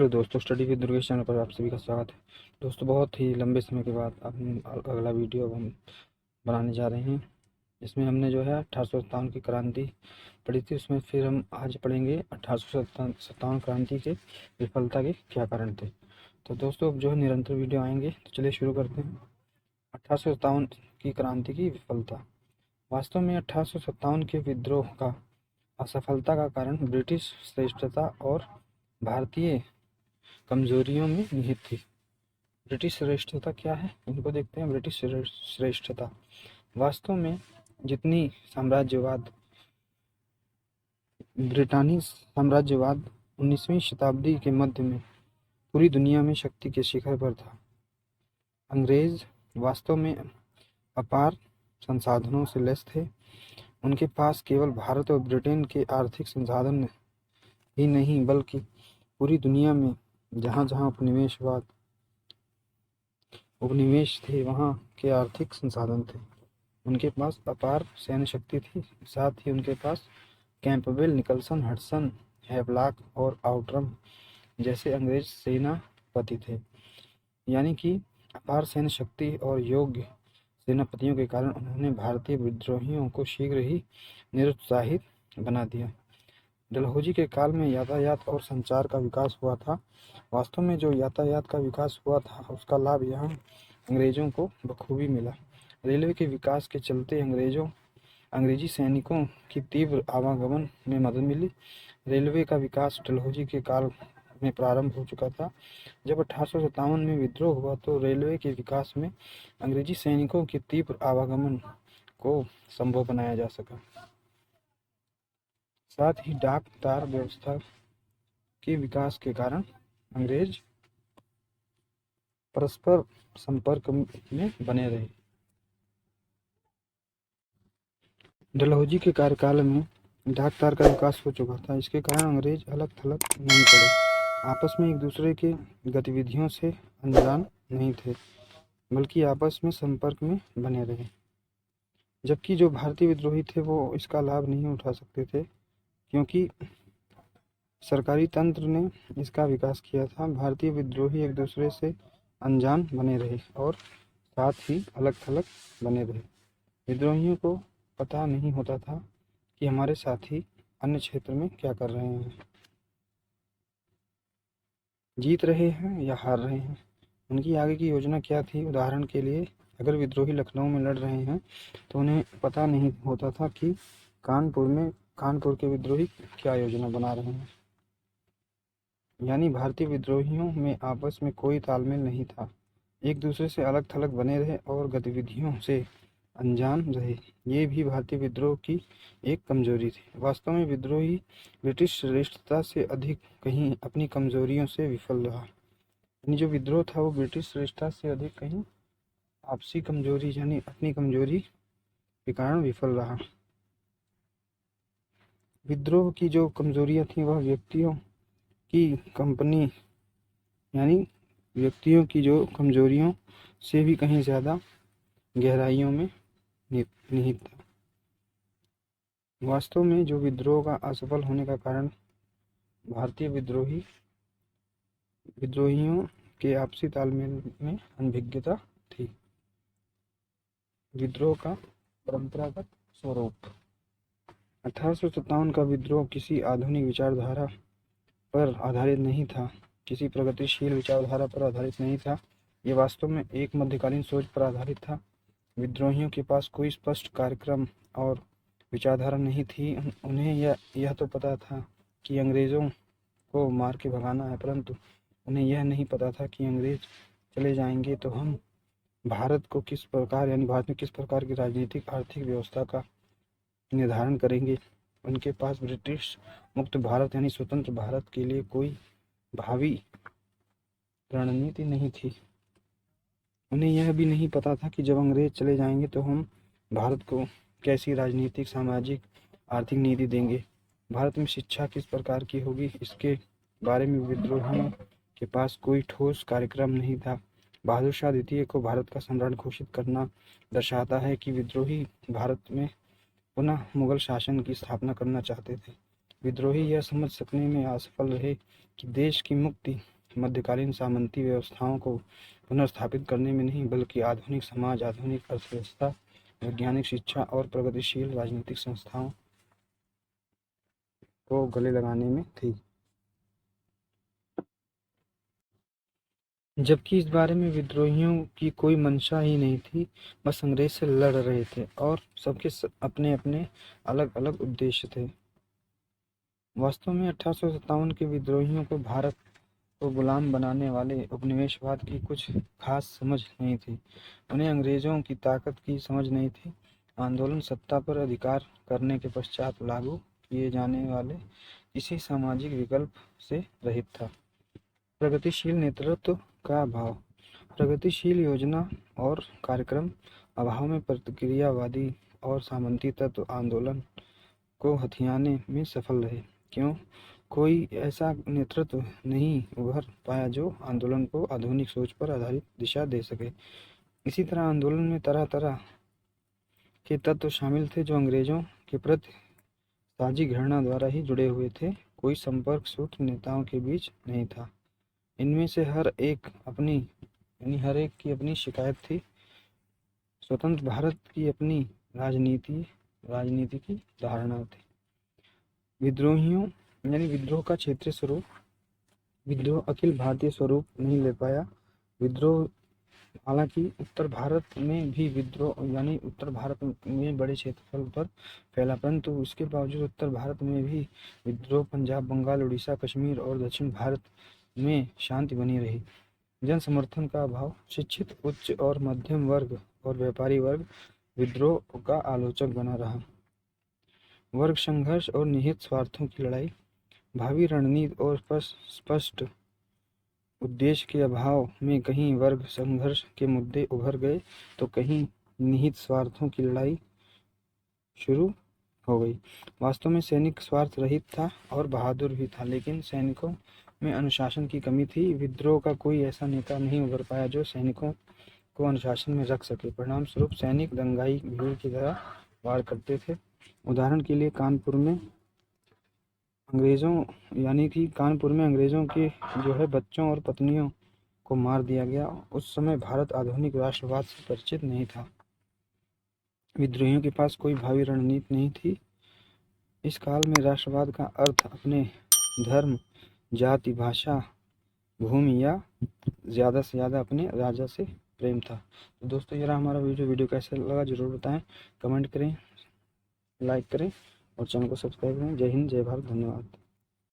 Hello दोस्तों, study with Durgesh channel पर आप सभी का स्वागत है। दोस्तों, बहुत ही लंबे समय के बाद अब अगला वीडियो हम बनाने जा रहे हैं। इसमें हमने जो है 1857 की क्रांति पढ़ी थी, उसमें फिर हम आज पढ़ेंगे 1857 क्रांति के विफलता के क्या कारण थे। तो दोस्तों, अब जो है निरंतर वीडियो आएंगे, तो चलिए शुरू करते हैं। 1857 की क्रांति की विफलता। वास्तव में 1857 के विद्रोह का असफलता का कारण ब्रिटिश श्रेष्ठता और भारतीय कमजोरियों में निहित थी। ब्रिटिश श्रेष्ठता क्या है, इनको देखते हैं। ब्रिटिश श्रेष्ठता वास्तव में जितनी साम्राज्यवाद ब्रिटानी साम्राज्यवाद 19वीं शताब्दी के मध्य में पूरी दुनिया में शक्ति के शिखर पर था। अंग्रेज वास्तव में अपार संसाधनों से लैस थे। उनके पास केवल भारत और ब्रिटेन के आर्थिक संसाधन ही नहीं, बल्कि पूरी दुनिया में जहाँ जहाँ उपनिवेश थे वहाँ के आर्थिक संसाधन थे। उनके पास अपार सैन्य शक्ति थी, साथ ही उनके पास कैंपबेल, निकलसन, हडसन, हैवलॉक और आउट्रम जैसे अंग्रेज सेनापति थे। यानी कि अपार सैन्य शक्ति और योग्य सेनापतियों के कारण उन्होंने भारतीय विद्रोहियों को शीघ्र ही निरुत्साहित बना दिया। डलहौजी के काल में यातायात और संचार का विकास हुआ था। वास्तव में जो यातायात का विकास हुआ था, उसका लाभ यहाँ अंग्रेजों को बखूबी मिला। रेलवे के विकास के चलते अंग्रेजी सैनिकों की तीव्र आवागमन में मदद मिली। रेलवे का विकास डलहौजी के काल में प्रारंभ हो चुका था। जब 1857 में विद्रोह हुआ तो रेलवे के विकास में अंग्रेजी सैनिकों की तीव्र आवागमन को संभव बनाया जा सका। साथ ही डाक तार व्यवस्था के विकास के कारण अंग्रेज परस्पर संपर्क में बने रहे। डलहौजी के कार्यकाल में डाक तार का विकास हो चुका था। इसके कारण अंग्रेज अलग थलग नहीं पड़े, आपस में एक दूसरे के गतिविधियों से अनजान नहीं थे, बल्कि आपस में संपर्क में बने रहे। जबकि जो भारतीय विद्रोही थे वो इसका लाभ नहीं उठा सकते थे, क्योंकि सरकारी तंत्र ने इसका विकास किया था। भारतीय विद्रोही एक दूसरे से अनजान बने रहे और साथ ही अलग थलग बने रहे। विद्रोहियों को पता नहीं होता था कि हमारे साथी अन्य क्षेत्र में क्या कर रहे हैं, जीत रहे हैं या हार रहे हैं, उनकी आगे की योजना क्या थी। उदाहरण के लिए, अगर विद्रोही लखनऊ में लड़ रहे हैं तो उन्हें पता नहीं होता था कि कानपुर के विद्रोही क्या योजना बना रहे हैं। यानी भारतीय विद्रोहियों में आपस में कोई तालमेल नहीं था, एक दूसरे से अलग थलग बने रहे और गतिविधियों से अनजान रहे। ये भी भारतीय विद्रोह की एक कमजोरी थी। वास्तव में विद्रोही ब्रिटिश श्रेष्ठता से अधिक कहीं अपनी कमजोरियों से विफल रहा। यानी जो विद्रोह था वो ब्रिटिश श्रेष्ठता से अधिक कहीं आपसी कमजोरी यानी अपनी कमजोरी के कारण विफल रहा। विद्रोह की जो कमजोरियां थी वह व्यक्तियों की जो कमजोरियों से भी कहीं ज़्यादा गहराइयों में निहित था। वास्तव में जो विद्रोह का असफल होने का कारण भारतीय विद्रोहियों के आपसी तालमेल में अनभिज्ञता थी। विद्रोह का परंपरागत स्वरूप। 1857 का विद्रोह किसी आधुनिक विचारधारा पर आधारित नहीं था, किसी प्रगतिशील विचारधारा पर आधारित नहीं था। ये वास्तव में एक मध्यकालीन सोच पर आधारित था। विद्रोहियों के पास कोई स्पष्ट कार्यक्रम और विचारधारा नहीं थी। उन्हें यह तो पता था कि अंग्रेज़ों को मार के भगाना है, परंतु उन्हें यह नहीं पता था कि अंग्रेज चले जाएंगे तो हम भारत में किस प्रकार की राजनीतिक आर्थिक व्यवस्था का निर्धारण करेंगे। उनके पास ब्रिटिश मुक्त भारत यानी स्वतंत्र भारत के लिए कोई भावी रणनीति नहीं थी। उन्हें यह भी नहीं पता था कि जब अंग्रेज चले जाएंगे तो हम भारत को कैसी राजनीतिक, सामाजिक, आर्थिक नीति देंगे। भारत में शिक्षा किस प्रकार की होगी, इसके बारे में विद्रोहियों के पास कोई ठोस कार्यक्रम नहीं था। बहादुर शाह द्वितीय को भारत का सम्राट घोषित करना दर्शाता है कि विद्रोही भारत में पुनः मुगल शासन की स्थापना करना चाहते थे। विद्रोही यह समझ सकने में असफल रहे कि देश की मुक्ति मध्यकालीन सामंती व्यवस्थाओं को पुनर्स्थापित करने में नहीं, बल्कि आधुनिक समाज, आधुनिक अर्थव्यवस्था, वैज्ञानिक शिक्षा और प्रगतिशील राजनीतिक संस्थाओं को गले लगाने में थी। जबकि इस बारे में विद्रोहियों की कोई मंशा ही नहीं थी, बस अंग्रेज से लड़ रहे थे और सबके अपने अपने अलग अलग उद्देश्य थे। वास्तव में 1857 के विद्रोहियों को भारत को गुलाम बनाने वाले उपनिवेशवाद की कुछ खास समझ नहीं थी। उन्हें अंग्रेजों की ताकत की समझ नहीं थी। आंदोलन सत्ता पर अधिकार करने के पश्चात लागू किए जाने वाले किसी सामाजिक विकल्प से रहित था। प्रगतिशील नेतृत्व का अभाव। प्रगतिशील योजना और कार्यक्रम अभाव में प्रतिक्रियावादी और सामंती तत्व आंदोलन को हथियाने में सफल रहे। क्यों? कोई ऐसा नेतृत्व नहीं उभर पाया जो आंदोलन को आधुनिक सोच पर आधारित दिशा दे सके। इसी तरह आंदोलन में तरह तरह के तत्व शामिल थे जो अंग्रेजों के प्रति साझी घृणा द्वारा ही जुड़े हुए थे। कोई संपर्क सूत्र नेताओं के बीच नहीं था। इनमें से हर एक की अपनी शिकायत थी। स्वतंत्र भारत की अपनी राजनीति की धारणा थी। विद्रोह का क्षेत्रीय स्वरूप। विद्रोह अखिल भारतीय स्वरूप नहीं ले पाया। विद्रोह हालांकि उत्तर भारत में भी उत्तर भारत में बड़े क्षेत्रफल पर फैला, परंतु इसके बावजूद उत्तर भारत में भी विद्रोह पंजाब, बंगाल, उड़ीसा, कश्मीर और दक्षिण भारत में शांति बनी रही। जन समर्थन का अभाव। शिक्षित उच्च और मध्यम वर्ग और व्यापारी वर्ग विद्रोह का आलोचक बना रहा। वर्ग संघर्ष और निहित स्वार्थों की लड़ाई। भावी रणनीति और स्पष्ट उद्देश्य के अभाव में कहीं वर्ग संघर्ष के मुद्दे उभर गए तो कहीं निहित स्वार्थों की लड़ाई शुरू हो गई। वास्तव में सैनिक स्वार्थ रहित था और बहादुर भी था, लेकिन सैनिकों में अनुशासन की कमी थी। विद्रोह का कोई ऐसा नेता नहीं उभर पाया जो सैनिकों को अनुशासन में रख सके। परिणाम स्वरूप सैनिक दंगाई भीड़ की तरह वार करते थे। उदाहरण के लिए कानपुर में अंग्रेजों के बच्चों और पत्नियों को मार दिया गया। उस समय भारत आधुनिक राष्ट्रवाद से परिचित नहीं था। विद्रोहियों के पास कोई भावी रणनीति नहीं थी। इस काल में राष्ट्रवाद का अर्थ अपने धर्म, जाति, भाषा, भूमि या ज़्यादा से ज़्यादा अपने राजा से प्रेम था। तो दोस्तों, ये रहा हमारा वीडियो कैसा लगा जरूर बताएं, कमेंट करें, लाइक करें और चैनल को सब्सक्राइब करें। जय हिंद, जय भारत, धन्यवाद।